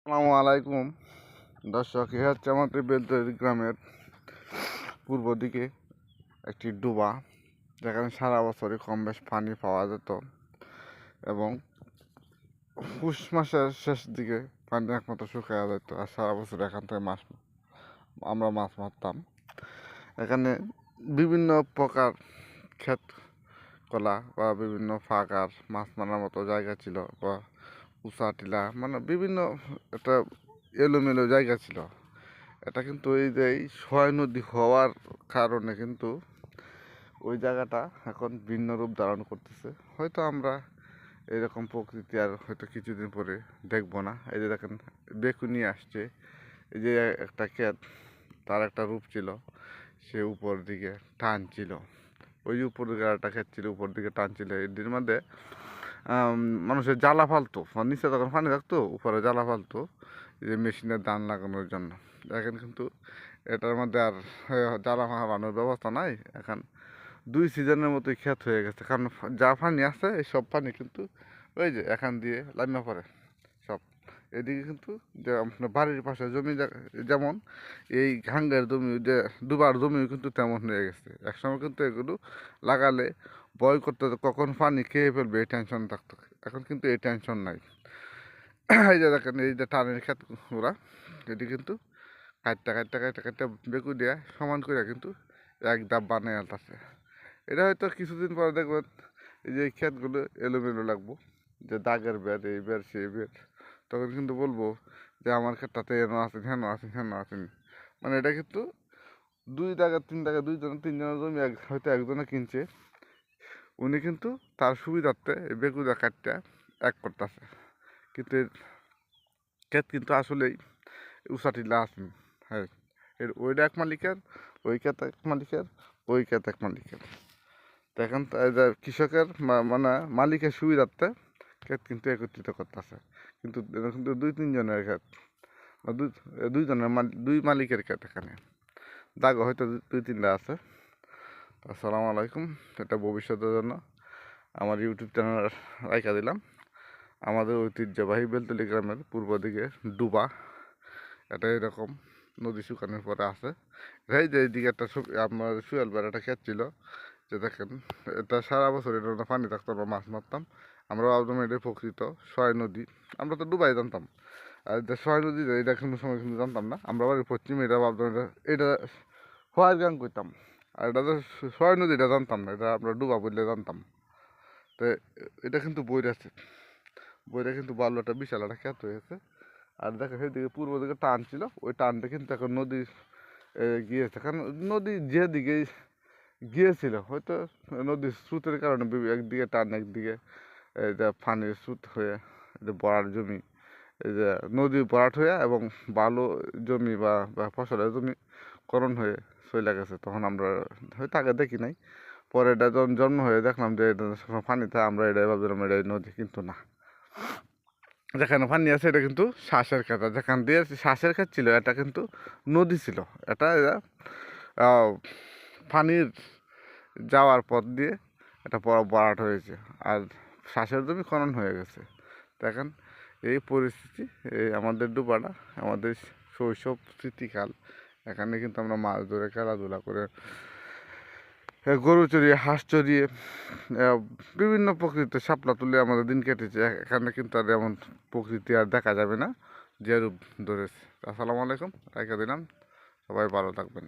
আসসালামু আলাইকুম দর্শক, এ হচ্ছে আমাদের বেলতলী গ্রামের পূর্ব দিকে একটি ডোবা, যেখানে সারা বছরই কম বেশ পানি পাওয়া যেত এবং পুষ মাসের শেষ দিকে পানি একমাত্র শুকিয়ে যেত আর সারা বছর এখান থেকে আমরা মাছ মারতাম। এখানে বিভিন্ন প্রকার ক্ষেত কলা বা বিভিন্ন ফাঁকার মাছ মারার মতো জায়গা ছিল, বা উঁচা টিলা, মানে বিভিন্ন একটা এলোমেলো জায়গা ছিল। এটা কিন্তু এই যে এই সয় নদী হওয়ার কারণে কিন্তু ওই জায়গাটা এখন ভিন্ন রূপ ধারণ করতেছে। হয়তো আমরা এরকম প্রকৃতি আর হয়তো কিছুদিন পরে দেখবো না। এই যে দেখেন, বেকুনি আসছে, এই যে একটা ক্ষেত, তার একটা রূপ ছিল, সে উপর দিকে টান ছিল, ওই উপর দিকে একটা ক্ষেত ছিল, উপর দিকে টান ছিল। এটির মধ্যে মানুষের জ্বালা ফালতো, নিচে তখন পানি থাকতো, উপরে জ্বালা ফালতো, যে মেশিনের দান লাগানোর জন্য। এখন কিন্তু এটার মধ্যে আর জ্বালা ফালানোর ব্যবস্থা নাই। এখন দুই সিজনের মতোই ক্ষেত হয়ে গেছে, কারণ যা পানি আছে এই সব পানি কিন্তু ওই যে এখান দিয়ে লাইমা পড়ে সব এদিকে। কিন্তু যে আপনার বাড়ির পাশে জমি যেমন এই ঘাঙ্গের জমি, যে দুবার জমিও কিন্তু তেমন হয়ে গেছে। একসময় কিন্তু এগুলো লাগালে ভয় করতে কখন পানি খেয়ে ফেলবে, এই টেনশন থাকতো। এখন কিন্তু এই টেনশন নাই। এই যে দেখেন, এই যে টানের ক্ষেত ওরা, এটি কিন্তু কাটটা কাটটা কাটটা কাটটা বেকু দিয়ে সমান করে কিন্তু এক ধাপ বানিয়ে আনতেছে। এটা হয়তো কিছুদিন পরে দেখবেন এই যে ক্ষেতগুলো এলোমেলো লাগবো, যে দাগের বের, এই বের সেই বের, তখন কিন্তু বলবো যে আমার ক্ষেতটাতে এনো আছেন, হেন আছেন, হেন আছেন। মানে এটা কিন্তু দুই দাগা তিন দাগা, দুইজন তিনজনের জমি হয়তো একজনে কিনছে, উনি কিন্তু তার সুবিধার্থে এই বেগুদা কাঠটা এক করতেছে। কিন্তু এর ক্ষেত কিন্তু আসলেই উষাটিলা আসেন। হ্যাঁ, এর ওইটা এক মালিকের, ওই ক্ষেত এক মালিকের, ওই ক্ষেত এক মালিকের। দেখেন কৃষকের মানে মালিকের সুবিধার্থে ক্ষেত কিন্তু একত্রিত করতেছে, কিন্তু কিন্তু দুই তিনজনের ক্ষেত, দুইজনের দুই মালিকের ক্ষেত। এখানে দাগ হয়তো দুই তিনটা আছে। আসসালামু আলাইকুম। এটা ভবিষ্যতের জন্য আমার ইউটিউব চ্যানেল রাইখা দিলাম। আমাদের ঐতিহ্যবাহী বেলতলী গ্রামের পূর্ব দিকে ডুবা, এটা এরকম নদী শুকানোর পরে আছে। এই যে এইদিকে একটা আপনার শুয়াল বেড়াটা ক্ষেত ছিল, যে দেখেন এটা সারা বছর এটা পানি থাকতো, আমরা মাছ মারতাম। আমরা ভাবতাম এটা প্রকৃত সয় নদী, আমরা তো ডুবাই জানতাম। আর এটা সয় নদী, এটা কোনো সময় কিন্তু জানতাম না। আমরা বাড়ির পশ্চিমে এটা ভাবতাম এটা এটা হোয়ার গান করতাম, আর এটা তো সয় নদী, এটা জানতাম না, এটা আমরা ডুবা বললে জানতাম। তো এটা কিন্তু বইটা কিন্তু ভালো একটা বিশাল একটা ক্ষেত হয়েছে। আর দেখো সেদিকে পূর্ব দিকে টান ছিল, ওই টানটা কিন্তু এখন নদী গিয়েছে, কারণ নদী যেদিকে গিয়েছিল হয়তো নদীর স্রোতের কারণে একদিকে টান, একদিকে এই যে পানির স্রোত হয়ে এই যে বরার জমি, এই যে নদী ভরাট হয়ে এবং বালু জমি বা ফসলের জমি করণ হয়ে চলে গেছে। তখন আমরা হয়তো আগে দেখি নাই, পরে এটা যখন জন্ম হয়ে দেখলাম যে এটা পানিতে, আমরা এটা ভাবছিলাম এটা নদী, কিন্তু না, যেখানে পানি আছে এটা কিন্তু শ্বাসের খাত। যেখান দিয়ে শ্বাসের খাত ছিল এটা কিন্তু নদী ছিল। এটা পানির যাওয়ার পথ দিয়ে এটা ভরাট হয়েছে, আর শ্বাসের জমি খনন হয়ে গেছে। দেখেন এই পরিস্থিতি, এই আমাদের ডুবাটা আমাদের শৈশব স্মৃতিকাল। এখানে কিন্তু আমরা মাছ ধরে খেলাধুলা করে, গরু চড়িয়ে, হাঁস চড়িয়ে, বিভিন্ন প্রকৃতিতে শাপলা তুলে আমাদের দিন কেটেছে। এখানে কিন্তু আর এমন প্রকৃতি আর দেখা যাবে না যে রূপ ধরেছে। আসসালামু আলাইকুম, রেখে দিলাম। সবাই ভালো থাকবেন।